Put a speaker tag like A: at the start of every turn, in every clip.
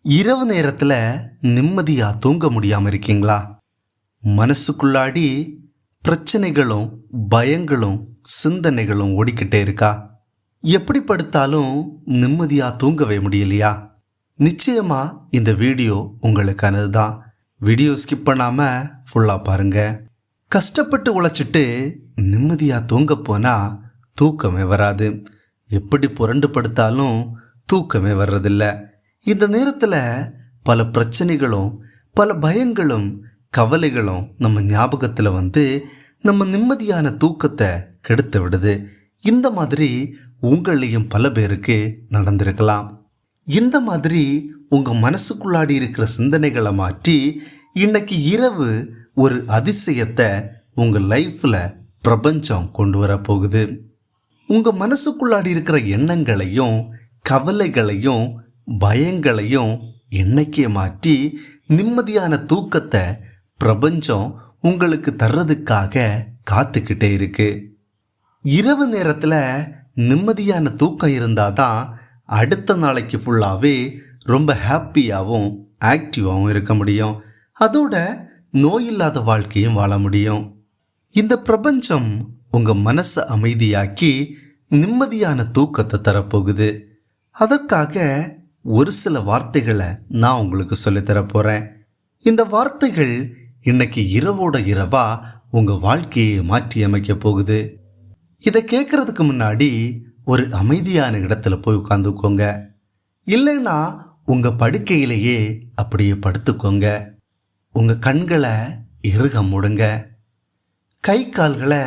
A: இரவு நேரத்தில் நிம்மதியாக தூங்க முடியாமல் இருக்கீங்களா? மனசுக்குள்ளாடி பிரச்சனைகளும் பயங்களும் சிந்தனைகளும் ஓடிக்கிட்டே இருக்கா? எப்படி படுத்தாலும் நிம்மதியாக தூங்கவே முடியலையா? நிச்சயமா இந்த வீடியோ உங்களுக்கானது தான். வீடியோ ஸ்கிப் பண்ணாமல் ஃபுல்லாக பாருங்க. கஷ்டப்பட்டு உழைச்சிட்டு நிம்மதியாக தூங்க போனால் தூக்கமே வராது. எப்படி புரண்டு படுத்தாலும் தூக்கமே வர்றதில்லை. இந்த நேரத்தில் பல பிரச்சனைகளும் பல பயங்களும் கவலைகளும் நம்ம ஞாபகத்தில் வந்து நம்ம நிம்மதியான தூக்கத்தை கெடுத்து விடுது. இந்த மாதிரி உங்களையும் பல பேருக்கு நடந்திருக்கலாம். இந்த மாதிரி உங்கள் மனசுக்குள்ளாடி இருக்கிற சிந்தனைகளை மாற்றி இன்னைக்கு இரவு ஒரு அதிசயத்தை உங்கள் லைஃப்பில் பிரபஞ்சம் கொண்டு வர போகுது. உங்கள் மனசுக்குள்ளாடி இருக்கிற எண்ணங்களையும் கவலைகளையும் பயங்களையும் இன்னைக்கே மாற்றி நிம்மதியான தூக்கத்தை பிரபஞ்சம் உங்களுக்கு தர்றதுக்காக காத்துக்கிட்டே இருக்கு. இரவு நேரத்தில் நிம்மதியான தூக்கம் இருந்தால் தான் அடுத்த நாளைக்கு ஃபுல்லாகவே ரொம்ப ஹாப்பியாகவும் ஆக்டிவாகவும் இருக்க முடியும். அதோட நோயில்லாத வாழ்க்கையும் வாழ முடியும். இந்த பிரபஞ்சம் உங்கள் மனசை அமைதியாக்கி நிம்மதியான தூக்கத்தை தரப்போகுது. அதற்காக ஒரு சில வார்த்தைகளை நான் உங்களுக்கு சொல்லித்தர போகிறேன். இந்த வார்த்தைகள் இன்னைக்கு இரவோட இரவா உங்கள் வாழ்க்கையை மாற்றி அமைக்க போகுது. இதை கேட்கறதுக்கு முன்னாடி ஒரு அமைதியான இடத்துல போய் உட்காந்துக்கோங்க. இல்லைன்னா உங்கள் படுக்கையிலேயே அப்படியே படுத்துக்கோங்க. உங்கள் கண்களை இறுக மூடுங்க. கை கால்களை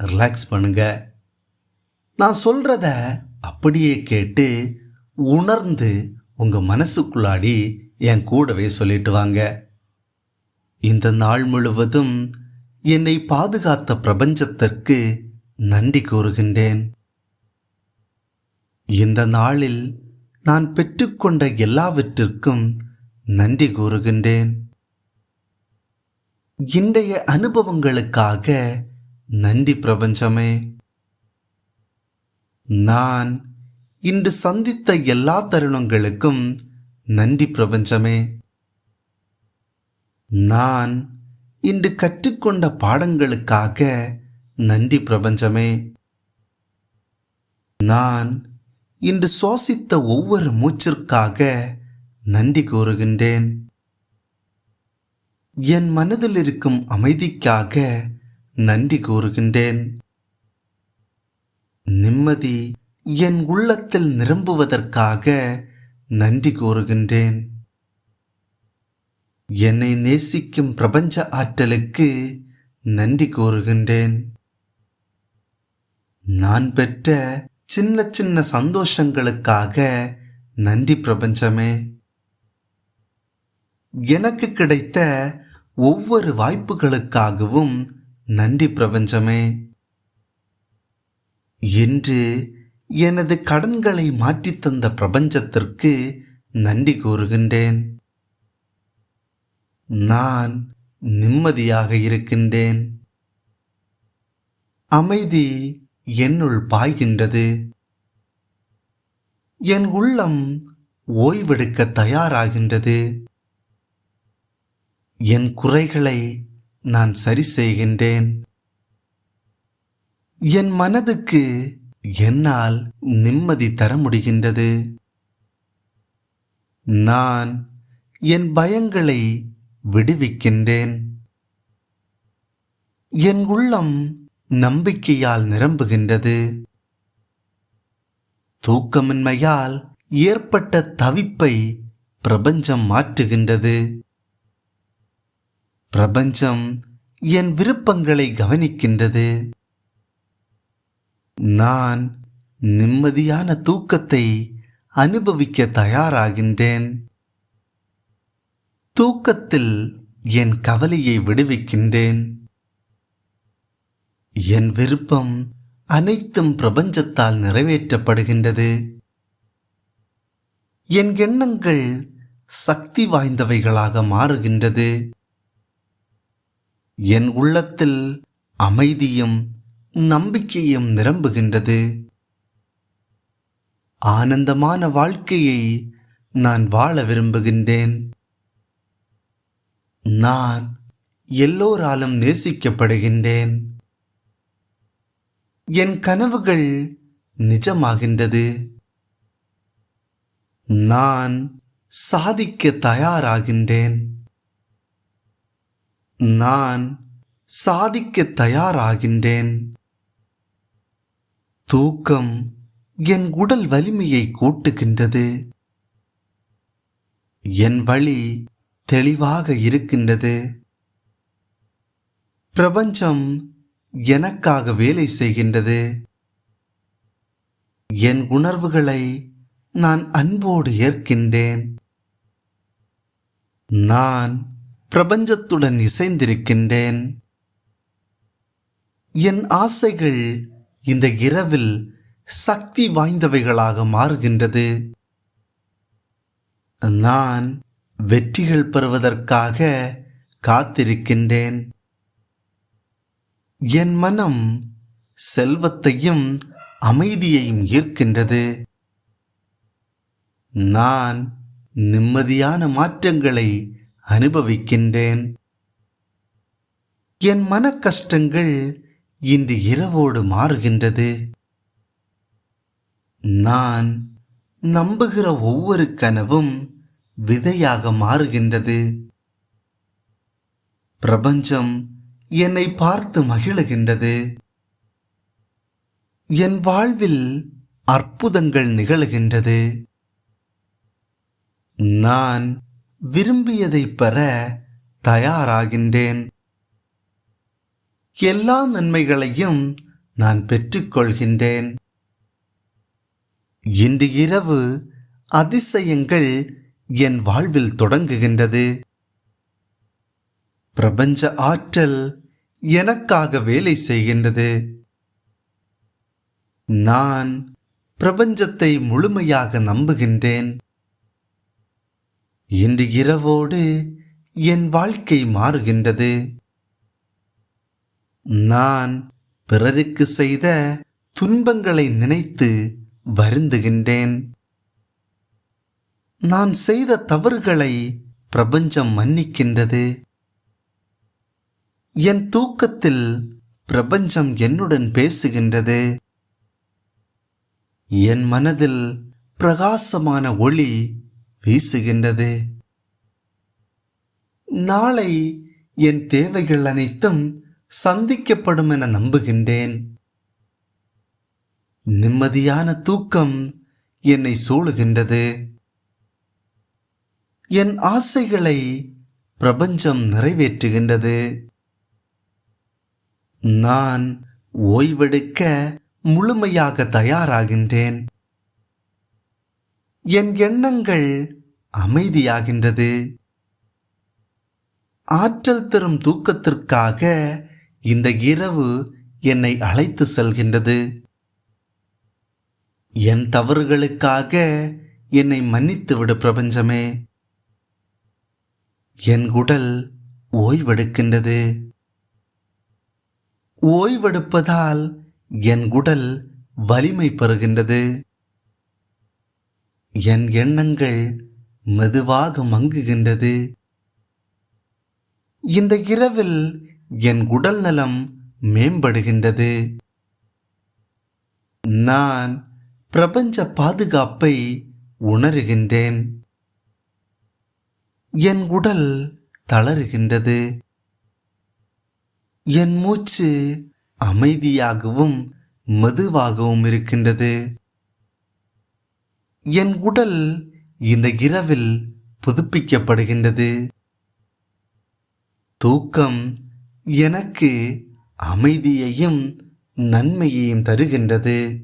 A: ரிலாக்ஸ் பண்ணுங்க. நான் சொல்கிறத அப்படியே கேட்டு உணர்ந்து உங்கள் மனசுக்குள்ளாடி என் கூடவே சொல்லிட்டு வாங்க. இந்த நாள் முழுவதும் என்னை பாதுகாத்த பிரபஞ்சத்திற்கு நன்றி கூறுகின்றேன். இந்த நாளில் நான் பெற்றுக்கொண்ட எல்லாவற்றிற்கும் நன்றி கூறுகின்றேன். இன்றைய அனுபவங்களுக்காக நன்றி பிரபஞ்சமே. நான் இன்று சந்தித்த எல்லா தருணங்களுக்கும் நன்றி பிரபஞ்சமே. நான் இன்று கற்றுக்கொண்ட பாடங்களுக்காக நன்றி பிரபஞ்சமே. நான் இன்று சுவாசித்த ஒவ்வொரு மூச்சிற்காக நன்றி கூறுகின்றேன். என் மனதில் இருக்கும் அமைதிக்காக நன்றி கூறுகின்றேன். நிம்மதி என் உள்ளத்தில் நிரம்புவதற்காக நன்றி கூறுகின்றேன். என்னை நேசிக்கும் பிரபஞ்ச ஆற்றலுக்கு நன்றி கூறுகின்றேன். நான் பெற்ற சின்ன சின்ன சந்தோஷங்களுக்காக நன்றி பிரபஞ்சமே. எனக்கு கிடைத்த ஒவ்வொரு வாய்ப்புகளுக்காகவும் நன்றி பிரபஞ்சமே. இன்று எனது கடன்களை மாற்றித் தந்த பிரபஞ்சத்திற்கு நன்றி கூறுகின்றேன். நான் நிம்மதியாக இருக்கின்றேன். அமைதி என்னுள் பாய்கின்றது. என் உள்ளம் ஓய்வெடுக்க தயாராகின்றது. என் குறைகளை நான் சரி செய்கின்றேன். என் மனதுக்கு என்னால் நிம்மதி தர முடிகின்றது. நான் என் பயங்களை விடுவிக்கின்றேன். என் உள்ளம் நம்பிக்கையால் நிரம்புகின்றது. தூக்கமின்மையால் ஏற்பட்ட தவிப்பை பிரபஞ்சம் மாற்றுகின்றது. பிரபஞ்சம் என் விருப்பங்களை கவனிக்கின்றது. நான் நிம்மதியான தூக்கத்தை அனுபவிக்க தயாராகின்றேன். தூக்கத்தில் என் கவலையை விடுவிக்கின்றேன். என் விருப்பம் அனைத்தும் பிரபஞ்சத்தால் நிறைவேற்றப்படுகின்றது. என் எண்ணங்கள் சக்தி வாய்ந்தவைகளாக மாறுகின்றது. என் உள்ளத்தில் அமைதியும் நம்பிக்கையும் நிரம்புகின்றது. ஆனந்தமான வாழ்க்கையை நான் வாழ விரும்புகின்றேன். நான் எல்லோராலும் நேசிக்கப்படுகின்றேன். என் கனவுகள் நிஜமாகின்றது. நான் சாதிக்க தயாராகின்றேன். நான் சாதிக்க தயாராகின்றேன். தூக்கம் என் உடல் வலிமையை கூட்டுகின்றது. என் வழி தெளிவாக இருக்கின்றது. பிரபஞ்சம் எனக்காக வேலை செய்கின்றது. என் உணர்வுகளை நான் அன்போடு ஏற்கின்றேன். நான் பிரபஞ்சத்துடன் இசைந்திருக்கின்றேன். என் ஆசைகள் இந்த இரவில் சக்தி வாய்ந்தவைகளாக மாறுகின்றது. நான் வெற்றிகள் பெறுவதற்காக காத்திருக்கின்றேன். என் மனம் செல்வத்தையும் அமைதியையும் ஈர்க்கின்றது. நான் நிம்மதியான மாற்றங்களை அனுபவிக்கின்றேன். என் மன கஷ்டங்கள் இன்று இரவோடு மாறுகின்றது. நான் நம்புகிற ஒவ்வொரு கனவும் விதையாக மாறுகின்றது. பிரபஞ்சம் என்னை பார்த்து மகிழுகின்றது. என் வாழ்வில் அற்புதங்கள் நிகழ்கின்றது. நான் விரும்பியதை பெற தயாராகின்றேன். எல்லா நன்மைகளையும் நான் பெற்றுக்கொள்கின்றேன். இன்று இரவு அதிசயங்கள் என் வாழ்வில் தொடங்குகின்றது. பிரபஞ்ச ஆற்றல் எனக்காக வேலை செய்கின்றது. நான் பிரபஞ்சத்தை முழுமையாக நம்புகின்றேன். இன்று இரவோடு என் வாழ்க்கை மாறுகின்றது. நான் பிறருக்கு செய்த துன்பங்களை நினைத்து வருந்துகின்றேன். நான் செய்த தவறுகளை பிரபஞ்சம் மன்னிக்கின்றது. என் தூக்கத்தில் பிரபஞ்சம் என்னுடன் பேசுகின்றது. என் மனதில் பிரகாசமான ஒளி வீசுகின்றது. நாளை என் தேவைகள் அனைத்தும் சந்திக்கப்படும் என நம்புகின்றேன். நிம்மதியான தூக்கம் என்னை சூழுகின்றது. என் ஆசைகளை பிரபஞ்சம் நிறைவேற்றுகின்றது. நான் ஓய்வெடுக்க முழுமையாக தயாராகின்றேன். என் எண்ணங்கள் அமைதியாகின்றது. ஆற்றல் தரும் தூக்கத்திற்காக இந்த இரவு என்னை அழைத்து செல்கின்றது. என் தவறுகளுக்காக என்னை மன்னித்துவிடு பிரபஞ்சமே. என் உடல் ஓய்வெடுக்கின்றது. ஓய்வெடுப்பதால் என் உடல் வலிமை பெறுகின்றது. என் எண்ணங்கள் மெதுவாக மங்குகின்றது. இந்த இரவில் என் உடல் நலம் மேம்படுகின்றது. நான் பிரபஞ்ச பாதுகாப்பை உணர்கின்றேன். என் உடல் தளருகின்றது. என் மூச்சு அமைதியாகவும் மெதுவாகவும் இருக்கின்றது. என் உடல் இந்த இரவில் புதுப்பிக்கப்படுகின்றது. தூக்கம் எனக்கு அமைதியையும் நன்மையையும் தருகின்றது.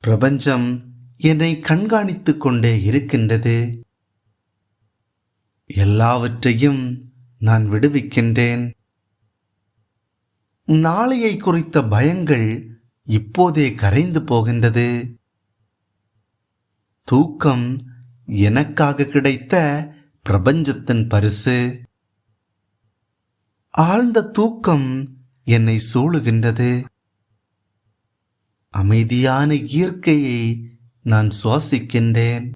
A: பிரபஞ்சம் என்னை கண்காணித்துக் கொண்டே இருக்கின்றது. எல்லாவற்றையும் நான் விடுவிக்கின்றேன். நாளையை குறித்த பயங்கள் இப்போதே கரைந்து போகின்றது. தூக்கம் எனக்காக கிடைத்த பிரபஞ்சத்தின் பரிசு. ஆழ்ந்த தூக்கம் என்னை சூழுகின்றது. அமைதியான இயற்கையை நான் சுவாசிக்கின்றேன்.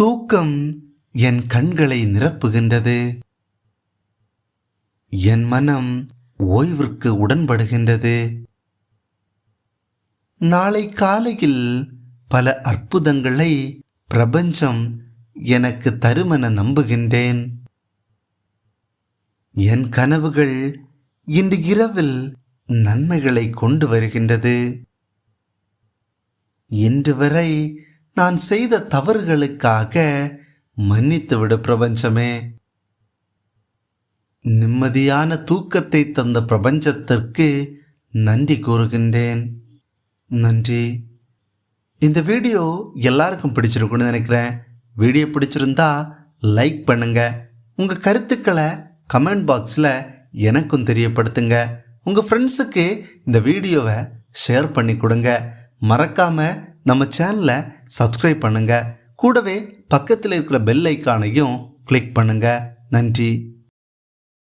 A: தூக்கம் என் கண்களை நிரப்புகின்றது. என் மனம் ஓய்விற்கு உடன்படுகின்றது. நாளை காலையில் பல அற்புதங்களை பிரபஞ்சம் எனக்கு தருமென நம்புகின்றேன். என் கனவுகள் இன்று இரவில் நன்மைகளை கொண்டு வருகின்றது. இன்று வரை நான் செய்த தவறுகளுக்காக மன்னித்துவிடு பிரபஞ்சமே. நிம்மதியான தூக்கத்தை தந்த பிரபஞ்சத்திற்கு நன்றி கூறுகின்றேன். நன்றி. இந்த வீடியோ எல்லாருக்கும் பிடிச்சிருக்குன்னு நினைக்கிறேன். வீடியோ பிடிச்சிருந்தா லைக் பண்ணுங்க. உங்கள் கருத்துக்களை கமெண்ட் பாக்ஸில் எனக்கும் தெரியப்படுத்துங்க. உங்கள் ஃப்ரெண்ட்ஸுக்கு இந்த வீடியோவை ஷேர் பண்ணி கொடுங்க. மறக்காமல் நம்ம சேனலை சப்ஸ்கிரைப் பண்ணுங்க. கூடவே பக்கத்தில் இருக்கிற பெல் ஐக்கானையும் கிளிக் பண்ணுங்க. நன்றி.